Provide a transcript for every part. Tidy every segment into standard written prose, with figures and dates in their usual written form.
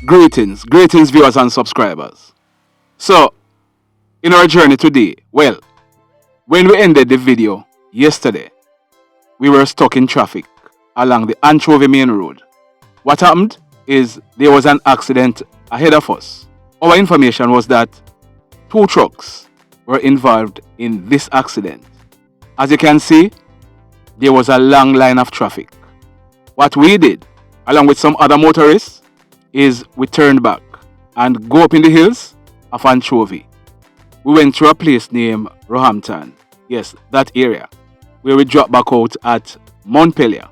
Greetings viewers and subscribers. So, in our journey today, well, when we ended the video yesterday, we were stuck in traffic along the Anchovy Main Road. What happened is there was an accident ahead of us. Our information was that 2 trucks were involved in this accident. As you can see, there was a long line of traffic. What we did, along with some other motorists, is we turned back and go up in the hills of Anchovy. We went to a place named Roehampton, yes, that area, where we dropped back out at Montpelier.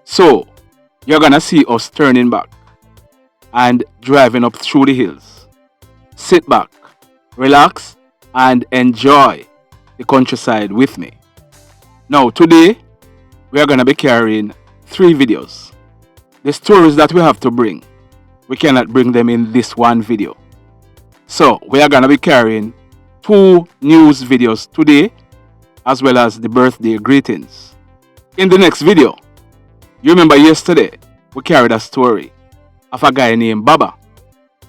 So, you're gonna see us turning back and driving up through the hills. Sit back, relax, and enjoy the countryside with me. Now, today, we are gonna be carrying 3 videos. The stories that we have to bring, we cannot bring them in this one video. So, we are gonna be carrying 2 news videos today, as well as the birthday greetings. In the next video, you remember yesterday, we carried a story of a guy named Baba.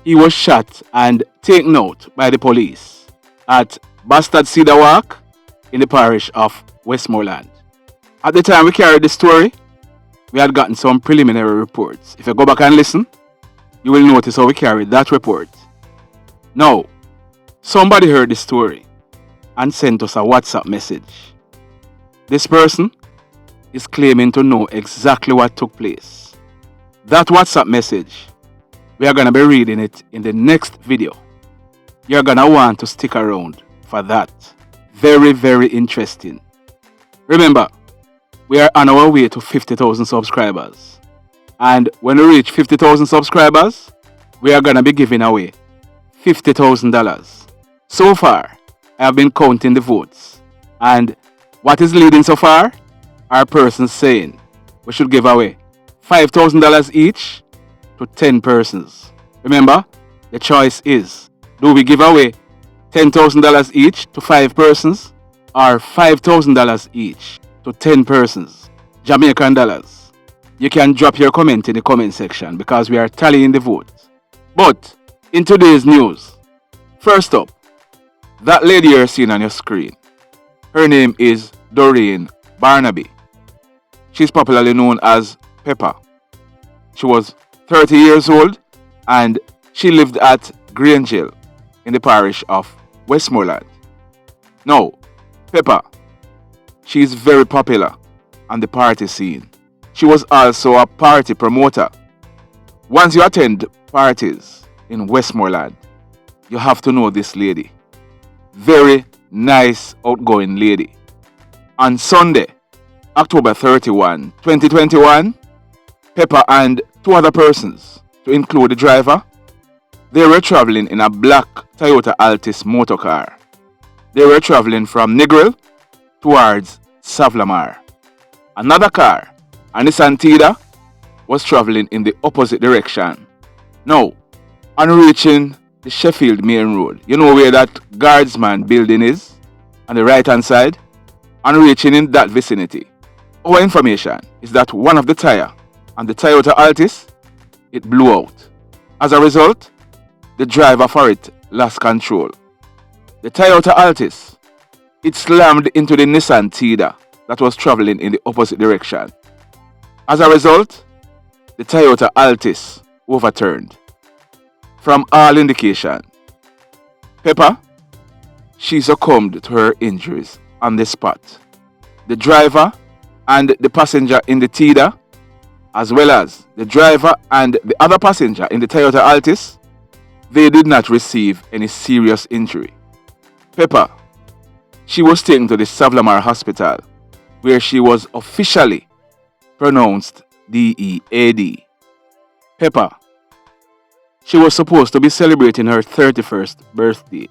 He was shot and taken out by the police at Bastard Cedar Walk in the parish of Westmoreland. At the time we carried the story, we had gotten some preliminary reports. If you go back and listen, you will notice how we carried that report. Now, somebody heard the story and sent us a WhatsApp message. This person is claiming to know exactly what took place. That WhatsApp message, we are going to be reading it in the next video. You're going to want to stick around for that. Very, very interesting. Remember, we are on our way to 50,000 subscribers. And when we reach 50,000 subscribers, we are going to be giving away $50,000. So far, I have been counting the votes. And what is leading so far are persons saying we should give away $5,000 each to 10 persons. Remember, the choice is, do we give away $10,000 each to 5 persons or $5,000 each to 10 persons, Jamaican dollars? You can drop your comment in the comment section because we are tallying the votes. But in today's news, first up, that lady you're seeing on your screen, her name is Dorraine Barnaby. She's popularly known as PEPPA. She was 30 years old and she lived at Grangeville in the parish of Westmoreland. Now, PEPPA, she is very popular on the party scene. She was also a party promoter. Once you attend parties in Westmoreland, you have to know this lady. Very nice, outgoing lady. On Sunday, October 31, 2021, PEPPA and 2 other persons, to include the driver, they were traveling in a black Toyota Altis motor car. They were traveling from Negril towards Savlamar. Another car, a Nissan Tida, was traveling in the opposite direction. Now, on reaching the Sheffield Main Road, you know where that guardsman building is? On the right hand side? On reaching in that vicinity, our information is that one of the tire on the Toyota Altis, it blew out. As a result, the driver for it lost control. The Toyota Altis, it slammed into the Nissan Tida that was traveling in the opposite direction. As a result, the Toyota Altis overturned. From all indication, PEPPA, she succumbed to her injuries on the spot. The driver and the passenger in the Tida, as well as the driver and the other passenger in the Toyota Altis, they did not receive any serious injury. PEPPA, she was taken to the Savlamar Hospital, where she was officially pronounced DEAD. PEPPA, she was supposed to be celebrating her 31st birthday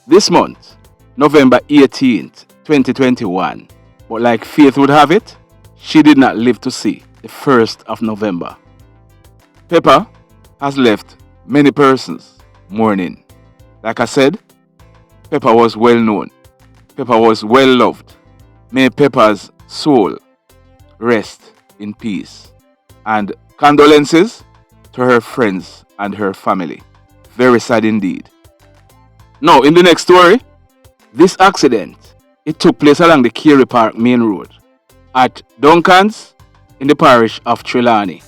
this month, November 18th, 2021. But like fate would have it, she did not live to see the 1st of November. PEPPA has left many persons mourning. Like I said, PEPPA was well known. PEPPA was well loved. May PEPPA's soul rest in peace. And condolences to her friends and her family. Very sad indeed. Now, in the next story, this accident, it took place along the Carey Park main road at Duncan's in the parish of Trelawny.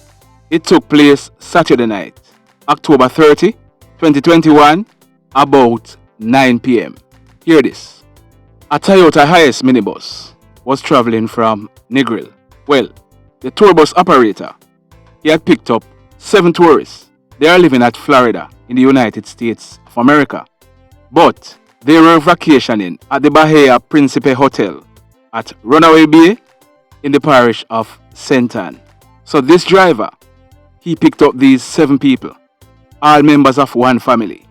It took place Saturday night, October 30, 2021, about 9 p.m. Hear this. A Toyota Hiace minibus was traveling from Negril. Well, the tour bus operator, he had picked up 7 tourists. They are living at Florida in the United States of America. But they were vacationing at the Bahia Principe Hotel at Runaway Bay in the parish of St. Anne. So this driver, he picked up these 7 people, all members of one family,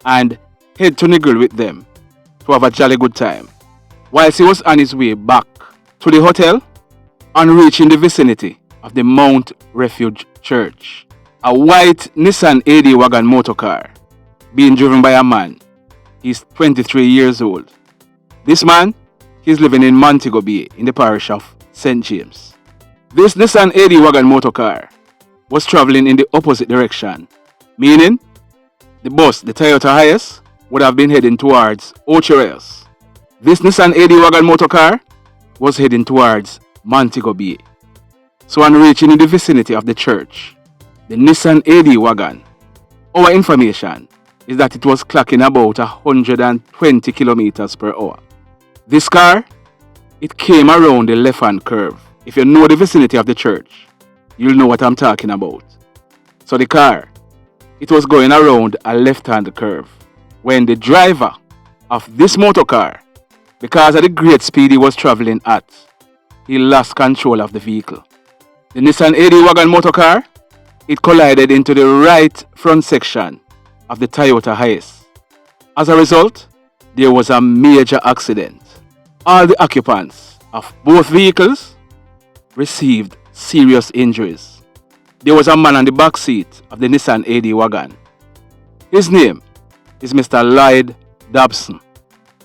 and head to Negril with them to have a jolly good time. Whilst he was on his way back to the hotel, on reaching the vicinity of the Mount Refuge Church, a white Nissan AD wagon motorcar being driven by a man. He's 23 years old. This man, he's living in Montego Bay in the parish of St James. This Nissan AD wagon motorcar was traveling in the opposite direction, meaning the bus, the Toyota Hiace, would have been heading towards Ocherayos. This Nissan AD wagon motorcar was heading towards Montego Bay. So on reaching in the vicinity of the church, the Nissan AD wagon, our information is that it was clocking about 120 kilometers per hour. This car, it came around the left-hand curve. If you know the vicinity of the church, you'll know what I'm talking about. So the car, it was going around a left-hand curve when the driver of this motor car, because of the great speed he was traveling at, he lost control of the vehicle. The Nissan AD wagon motor car, it collided into the right front section of the Toyota Hiace. As a result, there was a major accident. All the occupants of both vehicles received serious injuries. There was a man on the back seat of the Nissan AD wagon. His name is Mr. Lloyd Dobson.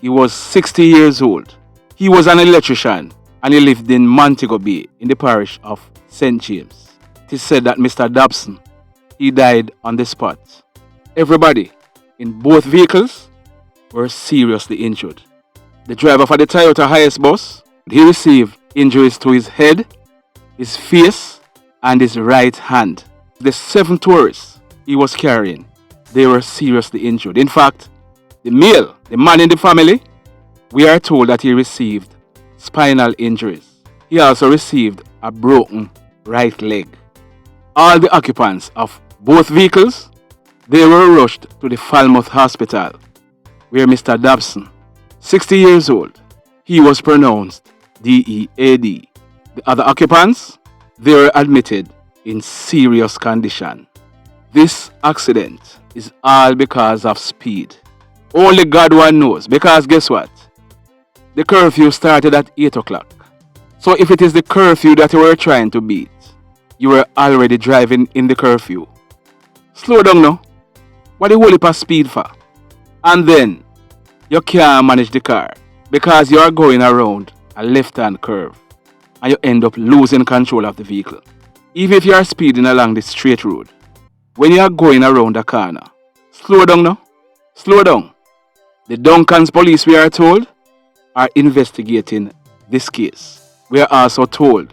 He was 60 years old. He was an electrician and he lived in Montego Bay in the parish of St. James. It is said that Mr. Dobson, he died on the spot. Everybody in both vehicles were seriously injured. The driver for the Toyota Hiace bus, he received injuries to his head, his face, and his right hand. The 7 tourists he was carrying, they were seriously injured. In fact, the male, the man in the family, we are told that he received spinal injuries. He also received a broken right leg. All the occupants of both vehicles, they were rushed to the Falmouth Hospital, where Mr. Dobson, 60 years old, he was pronounced DEAD. The other occupants, they were admitted in serious condition. This accident is all because of speed. Only God one knows, because guess what? The curfew started at 8 o'clock. So if it is the curfew that you were trying to beat, you were already driving in the curfew. Slow down now. What the whole heap of speed for? And then, you can't manage the car because you are going around a left-hand curve and you end up losing control of the vehicle. Even if you are speeding along the straight road, when you are going around a corner, slow down now. Slow down. The Duncan's police, we are told, are investigating this case. We are also told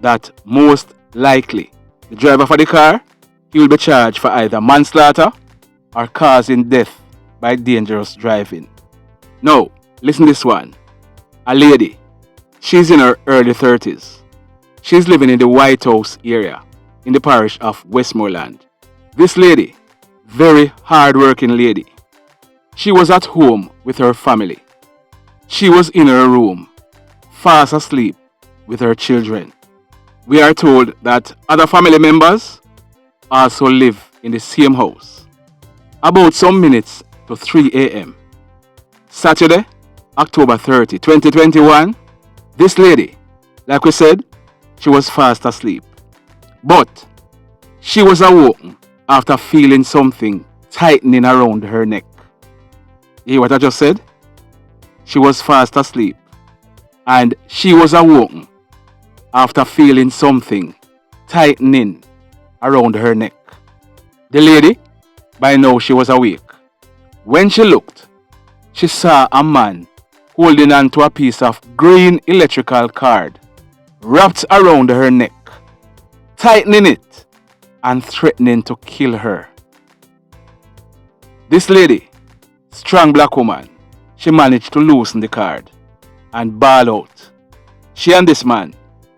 that most likely the driver for the car, he will be charged for either manslaughter or causing death by dangerous driving. Now, listen to this one. A lady, she's in her early 30s. She's living in the White House area in the parish of Westmoreland. This lady, very hard-working lady. She was at home with her family. She was in her room, fast asleep with her children. We are told that other family members also live in the same house. About some minutes to 3 a.m. Saturday, October 30, 2021, this lady, like we said, she was fast asleep. But she was awoken after feeling something tightening around her neck. You hear what I just said? She was fast asleep and she was awoken after feeling something tightening around her neck. The lady, By now she was awake. When she looked, she saw a man holding onto a piece of green electrical cord wrapped around her neck, tightening it and threatening to kill her. This lady, strong black woman, she managed to loosen the cord and bawl out. She and this man,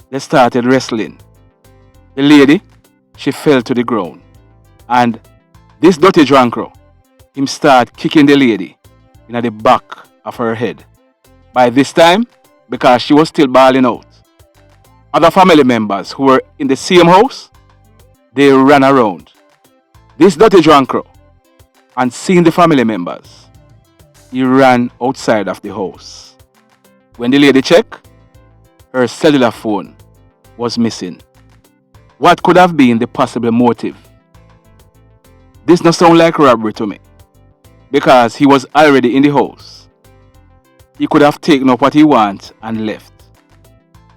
they started wrestling. The lady, she fell to the ground, and this dirty drunkro, him start kicking the lady in the back of her head. By this time, because she was still bawling out, other family members who were in the same house, they ran around. This dirty drunkro, and seeing the family members, he ran outside of the house. When the lady checked, her cellular phone was missing. What could have been the possible motive? This doesn't sound like robbery to me, because he was already in the house. He could have taken up what he wants and left.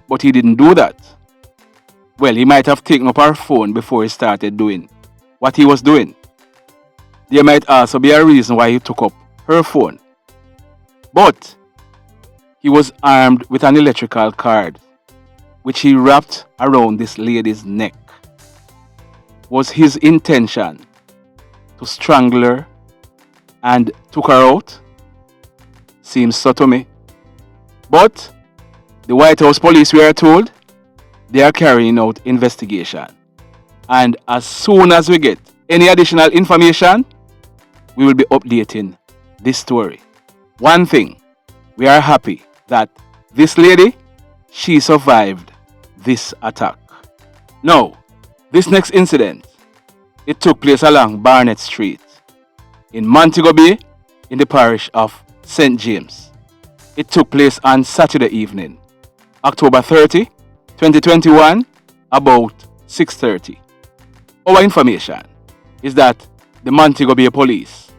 But he didn't do that. Well, he might have taken up her phone before he started doing what he was doing. There might also be a reason why he took up her phone. But he was armed with an electrical cord, which he wrapped around this lady's neck. Was his intention to strangle her and took her out? Seems so to me. But the White House police, we are told, they are carrying out investigation. And as soon as we get any additional information, we will be updating this story. One thing, we are happy that this lady, she survived this attack. Now, this next incident, it took place along Barnett Street in Montego Bay in the parish of St James. It took place on Saturday evening, October 30, 2021, about 6:30. Our information is that the Montego Bay police,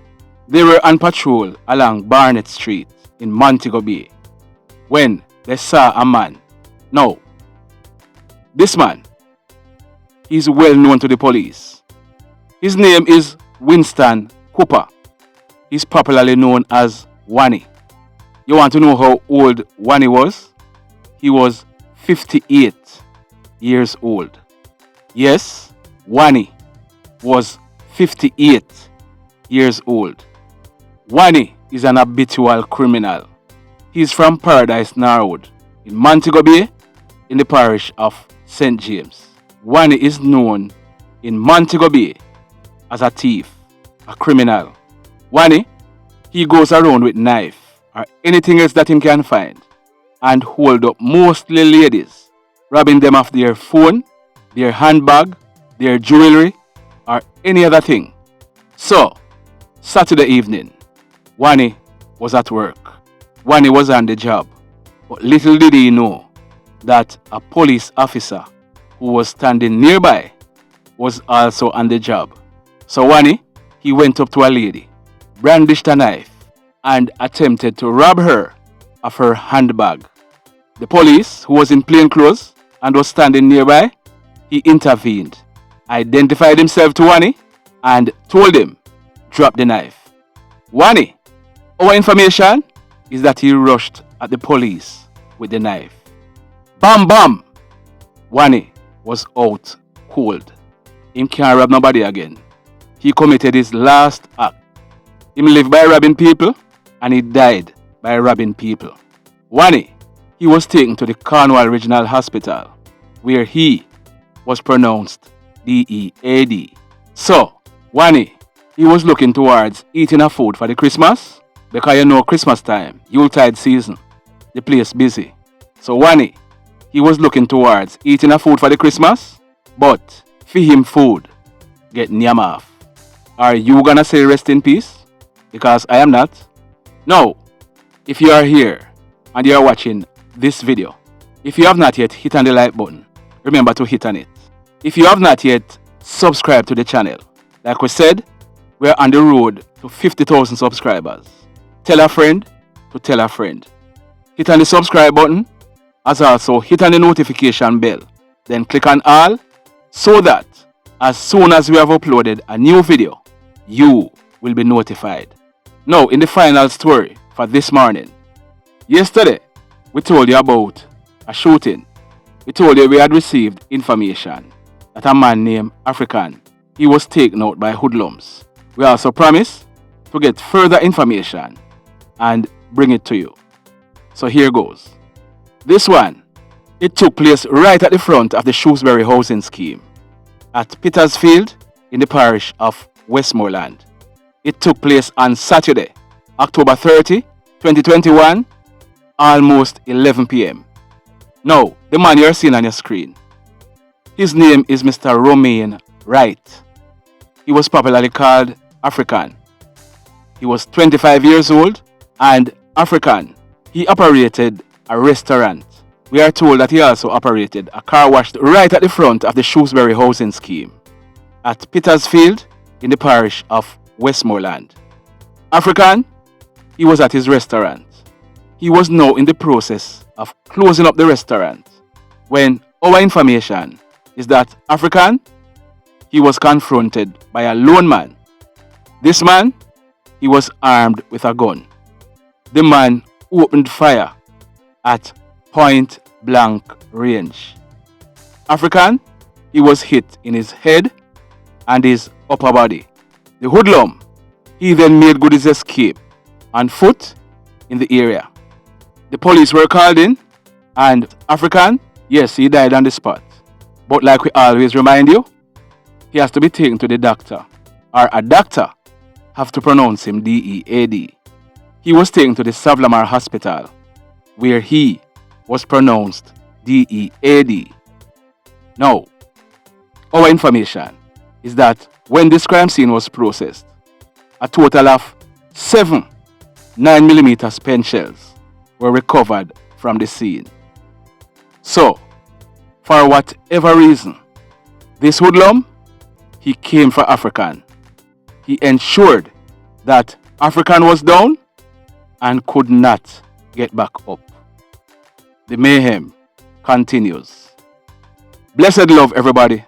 they were on patrol along Barnett Street in Montego Bay when they saw a man. Now, this man, he's well known to the police. His name is Winston COOPER. He's popularly known as ONEY. You want to know how old ONEY was? He was 58 years old. Yes, ONEY was 58 years old. ONEY is an habitual criminal. He's from Paradise Norwood in Montego Bay in the parish of St James. ONEY is known in Montego Bay as a thief, a criminal. ONEY, he goes around with knife or anything else that he can find and hold up mostly ladies, robbing them of their phone, their handbag, their jewelry, or any other thing. So, Saturday evening, ONEY was at work. ONEY was on the job. But little did he know that a police officer who was standing nearby was also on the job. So ONEY, he went up to a lady, brandished a knife, and attempted to rob her of her handbag. The police, who was in plain clothes and was standing nearby, he intervened, identified himself to ONEY, and told him, drop the knife. ONEY, our information is that he rushed at the police with the knife. Bam bam! ONEY was out cold. Him can't rob nobody again. He committed his last act. Him lived by robbing people and he died by robbing people. ONEY, he was taken to the Cornwall Regional Hospital where he was pronounced DEAD. So, ONEY, he was looking towards eating a food for the Christmas because you know Christmas time, Yuletide season, the place busy. So ONEY, he was looking towards eating a food for the Christmas, but for him food get nyam off. Are you gonna say rest in peace? Because I am not. No, if you are here and you are watching this video, if you have not yet hit on the like button, remember to hit on it. If you have not yet subscribed to the channel, like we said, we're on the road to 50,000 subscribers. Tell a friend to tell a friend. Hit on the subscribe button, as also hit on the notification bell. Then click on all, so that as soon as we have uploaded a new video, you will be notified. Now, in the final story for this morning. Yesterday, we told you about a shooting. We told you we had received information that a man named African, he was taken out by hoodlums. We also promised to get further information and bring it to you. So here goes. This one, it took place right at the front of the Shrewsbury housing scheme at Petersfield in the parish of Westmoreland. It took place on Saturday, October 30, 2021, almost 11 p.m. Now, the man you're seeing on your screen, his name is Mr. Romaine Wright. He was popularly called African. He was 25 years old and African. He operated a restaurant. We are told that he also operated a car wash right at the front of the Shrewsbury housing scheme at Petersfield in the parish of Westmoreland. African, he was at his restaurant. He was now in the process of closing up the restaurant when our information is that African, he was confronted by a lone man. This man, he was armed with a gun. The man opened fire at point blank range. African, he was hit in his head and his upper body. The hoodlum, he then made good his escape on foot in the area. The police were called in and African, yes, he died on the spot. But like we always remind you, he has to be taken to the doctor, or a doctor have to pronounce him D-E-A-D. He was taken to the Savlamar Hospital, where he was pronounced D-E-A-D. Now, our information is that when this crime scene was processed, a total of 7 9mm spent shells were recovered from the scene. So, for whatever reason, this hoodlum, he came for African. He ensured that African was down and could not get back up. The mayhem continues. Blessed love, everybody.